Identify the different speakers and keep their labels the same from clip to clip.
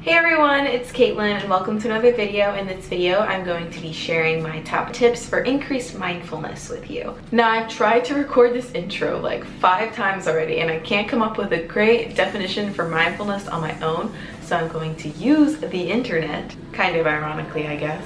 Speaker 1: Hey everyone, it's Caitlin and welcome to another video. In this video, I'm going to be sharing my top tips for increased mindfulness with you. Now, I've tried to record this intro like 5 times already and I can't come up with a great definition for mindfulness on my own, so I'm going to use the internet, kind of ironically, I guess.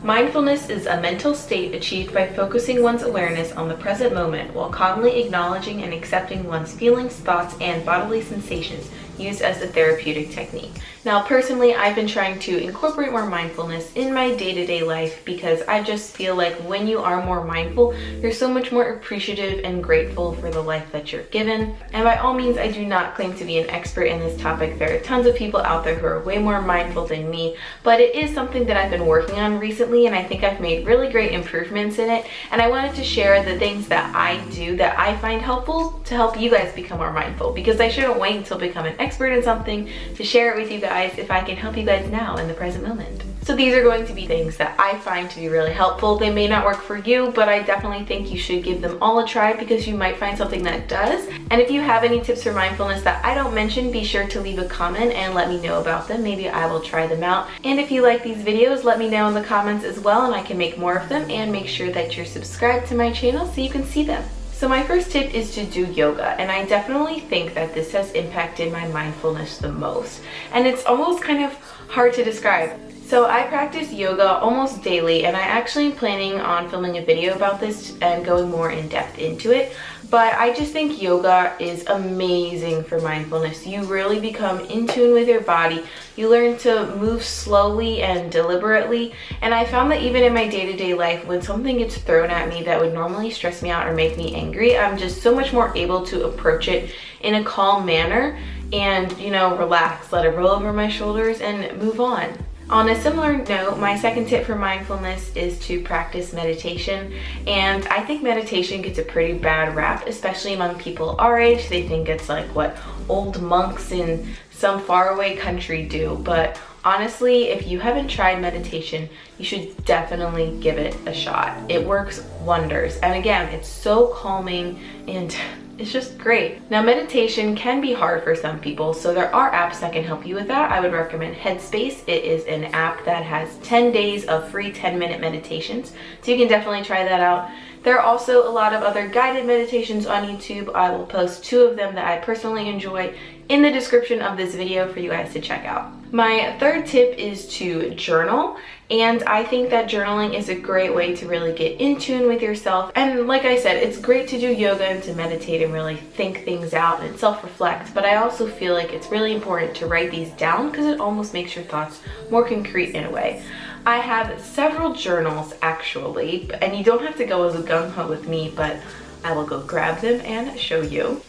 Speaker 1: Mindfulness is a mental state achieved by focusing one's awareness on the present moment while calmly acknowledging and accepting one's feelings, thoughts, and bodily sensations, used as a therapeutic technique. Now, personally, I've been trying to incorporate more mindfulness in my day-to-day life because I just feel like when you are more mindful, you're so much more appreciative and grateful for the life that you're given. And by all means, I do not claim to be an expert in this topic. There are tons of people out there who are way more mindful than me, but it is something that I've been working on recently and I think I've made really great improvements in it. And I wanted to share the things that I do that I find helpful to help you guys become more mindful, because I shouldn't wait until become an expert in something to share it with you guys if I can help you guys now in the present moment. So these are going to be things that I find to be really helpful. They may not work for you, but I definitely think you should give them all a try because you might find something that does. And if you have any tips for mindfulness that I don't mention, be sure to leave a comment and let me know about them. Maybe I will try them out. And if you like these videos, let me know in the comments as well and I can make more of them, and make sure that you're subscribed to my channel so you can see them. So my first tip is to do yoga, and I definitely think that this has impacted my mindfulness the most. And it's almost kind of hard to describe. So I practice yoga almost daily, and I actually am planning on filming a video about this and going more in depth into it. But I just think yoga is amazing for mindfulness. You really become in tune with your body. You learn to move slowly and deliberately. And I found that even in my day-to-day life, when something gets thrown at me that would normally stress me out or make me angry, I'm just so much more able to approach it in a calm manner and, relax, let it roll over my shoulders and move on. On a similar note, my second tip for mindfulness is to practice meditation. And I think meditation gets a pretty bad rap, especially among people our age. They think it's like what old monks in some faraway country do. But honestly, if you haven't tried meditation, you should definitely give it a shot. It works wonders. And again, it's so calming and it's just great. Now, meditation can be hard for some people, so there are apps that can help you with that. I would recommend Headspace. It is an app that has 10 days of free 10-minute meditations, so you can definitely try that out. There are also a lot of other guided meditations on YouTube. I will post 2 of them that I personally enjoy in the description of this video for you guys to check out. My third tip is to journal, and I think that journaling is a great way to really get in tune with yourself. And like I said, it's great to do yoga and to meditate and really think things out and self-reflect, but I also feel like it's really important to write these down because it almost makes your thoughts more concrete in a way. I have several journals actually, and you don't have to go as a gung-ho with me, but I will go grab them and show you.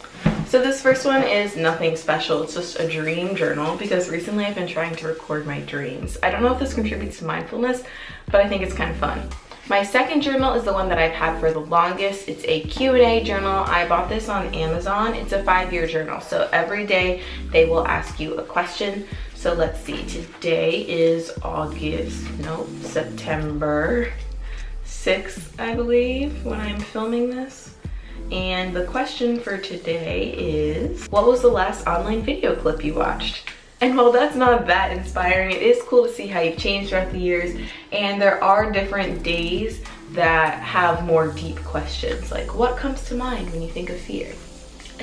Speaker 1: So this first one is nothing special. It's just a dream journal because recently I've been trying to record my dreams. I don't know if this contributes to mindfulness, but I think it's kind of fun. My second journal is the one that I've had for the longest. It's a Q&A journal. I bought this on Amazon. It's a 5-year journal. So every day they will ask you a question. So let's see, today is September 6th, I believe, when I'm filming this. And the question for today is, what was the last online video clip you watched? And while that's not that inspiring, it is cool to see how you've changed throughout the years. And there are different days that have more deep questions, like what comes to mind when you think of fear?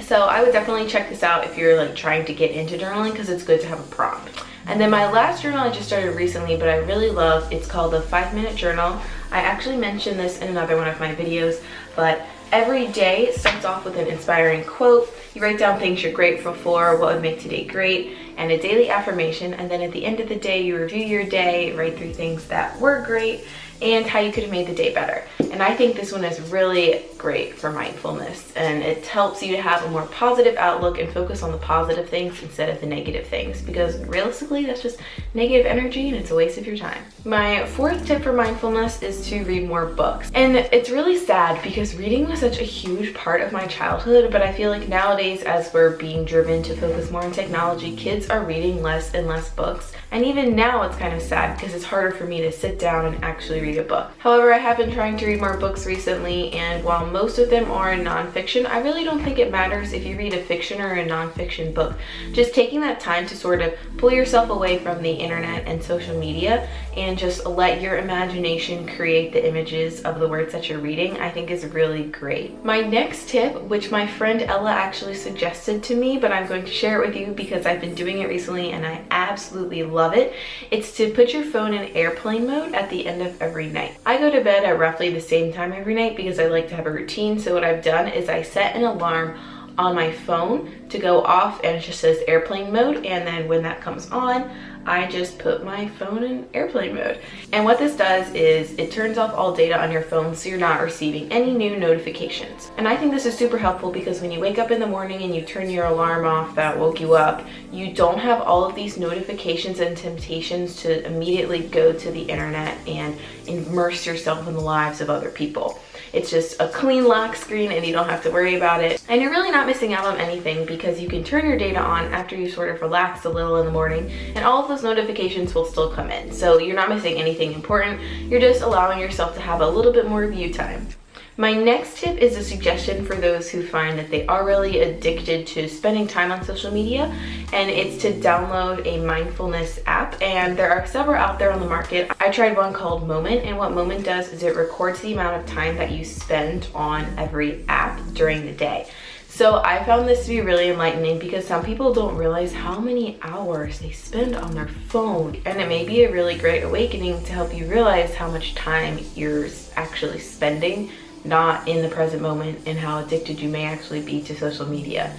Speaker 1: So I would definitely check this out if you're like trying to get into journaling, because it's good to have a prompt. And then my last journal I just started recently, but I really love, it's called the 5-Minute Journal. I actually mentioned this in another one of my videos, but every day starts off with an inspiring quote. You write down things you're grateful for, what would make today great, and a daily affirmation. And then at the end of the day, you review your day, write 3 things that were great, and how you could have made the day better. And I think this one is really great for mindfulness, and it helps you to have a more positive outlook and focus on the positive things instead of the negative things, because realistically that's just negative energy and it's a waste of your time. My fourth tip for mindfulness is to read more books. And it's really sad because reading was such a huge part of my childhood, but I feel like nowadays, as we're being driven to focus more on technology, kids are reading less and less books. And even now it's kind of sad because it's harder for me to sit down and actually read read a book. However, I have been trying to read more books recently, and while most of them are nonfiction, I really don't think it matters if you read a fiction or a nonfiction book. Just taking that time to sort of pull yourself away from the internet and social media and just let your imagination create the images of the words that you're reading, I think is really great. My next tip, which my friend Ella actually suggested to me, but I'm going to share it with you because I've been doing it recently and I absolutely love it. It's to put your phone in airplane mode at the end of every night. I go to bed at roughly the same time every night because I like to have a routine. So what I've done is I set an alarm on my phone to go off, and it just says airplane mode, and then when that comes on, I just put my phone in airplane mode. And what this does is it turns off all data on your phone so you're not receiving any new notifications. And I think this is super helpful because when you wake up in the morning and you turn your alarm off that woke you up, you don't have all of these notifications and temptations to immediately go to the internet and immerse yourself in the lives of other people. It's just a clean lock screen and you don't have to worry about it. And you're really not missing out on anything because you can turn your data on after you sort of relax a little in the morning, and all of those notifications will still come in. So you're not missing anything important. You're just allowing yourself to have a little bit more view time. My next tip is a suggestion for those who find that they are really addicted to spending time on social media, and it's to download a mindfulness app. And there are several out there on the market. I tried one called Moment, and what Moment does is it records the amount of time that you spend on every app during the day. So I found this to be really enlightening because some people don't realize how many hours they spend on their phone, and it may be a really great awakening to help you realize how much time you're actually spending not in the present moment and how addicted you may actually be to social media.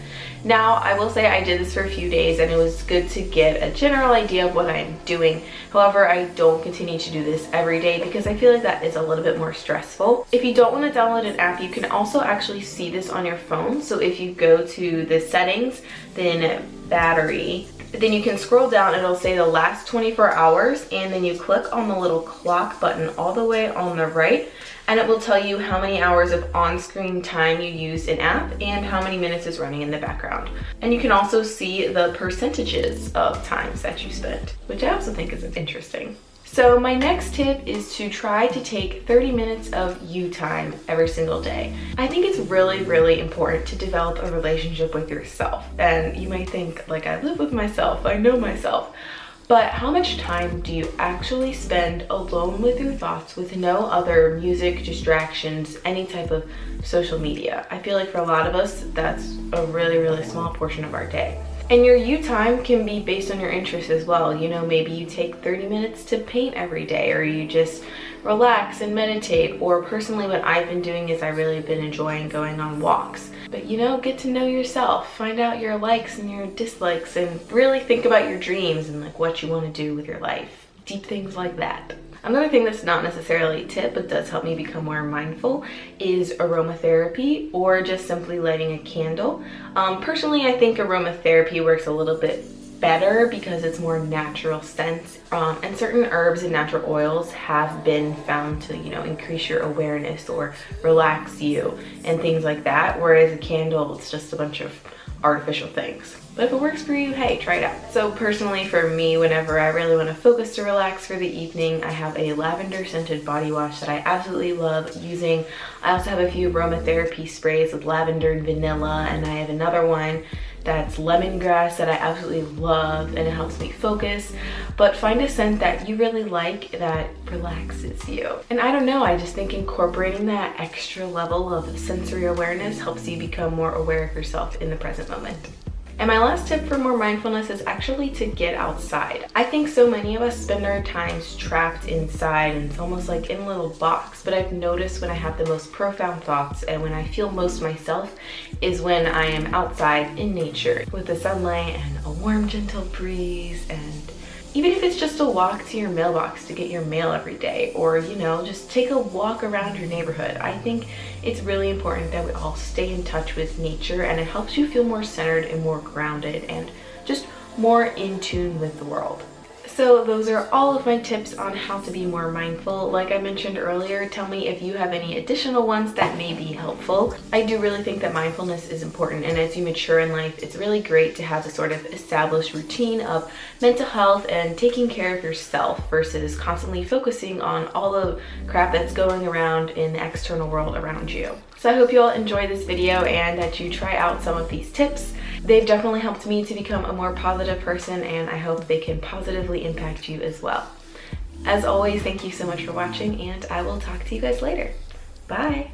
Speaker 1: Now, I will say I did this for a few days and it was good to get a general idea of what I'm doing. However, I don't continue to do this every day because I feel like that is a little bit more stressful. If you don't want to download an app, you can also actually see this on your phone. So if you go to the settings, then battery, then you can scroll down, it'll say the last 24 hours, and then you click on the little clock button all the way on the right, and it will tell you how many hours of on-screen time you used in app and how many minutes is running in the background. And you can also see the percentages of times that you spent, which I also think is interesting. So my next tip is to try to take 30 minutes of you time every single day. I think it's really, really important to develop a relationship with yourself. And you might think, like, I live with myself, I know myself. But how much time do you actually spend alone with your thoughts with no other music, distractions, any type of social media? I feel like for a lot of us, that's a really, really small portion of our day. And your you time can be based on your interests as well. You know, maybe you take 30 minutes to paint every day, or you just relax and meditate. Or personally, what I've been doing is I really have been enjoying going on walks. But you know, get to know yourself, find out your likes and your dislikes, and really think about your dreams and like what you want to do with your life. Deep things like that. Another thing that's not necessarily a tip but does help me become more mindful is aromatherapy, or just simply lighting a candle. Personally, I think aromatherapy works a little bit better because it's more natural scents, and certain herbs and natural oils have been found to, you know, increase your awareness or relax you and things like that, whereas a candle, it's just a bunch of artificial things. But if it works for you, hey, try it out. So personally for me, whenever I really want to focus to relax for the evening, I have a lavender scented body wash that I absolutely love using. I also have a few aromatherapy sprays with lavender and vanilla, and I have another one that's lemongrass that I absolutely love, and it helps me focus. But find a scent that you really like that relaxes you. And I don't know, I just think incorporating that extra level of sensory awareness helps you become more aware of yourself in the present moment. And my last tip for more mindfulness is actually to get outside. I think so many of us spend our times trapped inside, and it's almost like in a little box. But I've noticed when I have the most profound thoughts and when I feel most myself is when I am outside in nature with the sunlight and a warm, gentle breeze, and even if it's just a walk to your mailbox to get your mail every day, or, you know, just take a walk around your neighborhood. I think it's really important that we all stay in touch with nature, and it helps you feel more centered and more grounded and just more in tune with the world. So those are all of my tips on how to be more mindful. Like I mentioned earlier, tell me if you have any additional ones that may be helpful. I do really think that mindfulness is important, and as you mature in life, it's really great to have a sort of established routine of mental health and taking care of yourself versus constantly focusing on all the crap that's going around in the external world around you. So I hope you all enjoy this video and that you try out some of these tips. They've definitely helped me to become a more positive person, and I hope they can positively impact you as well. As always, thank you so much for watching, and I will talk to you guys later. Bye!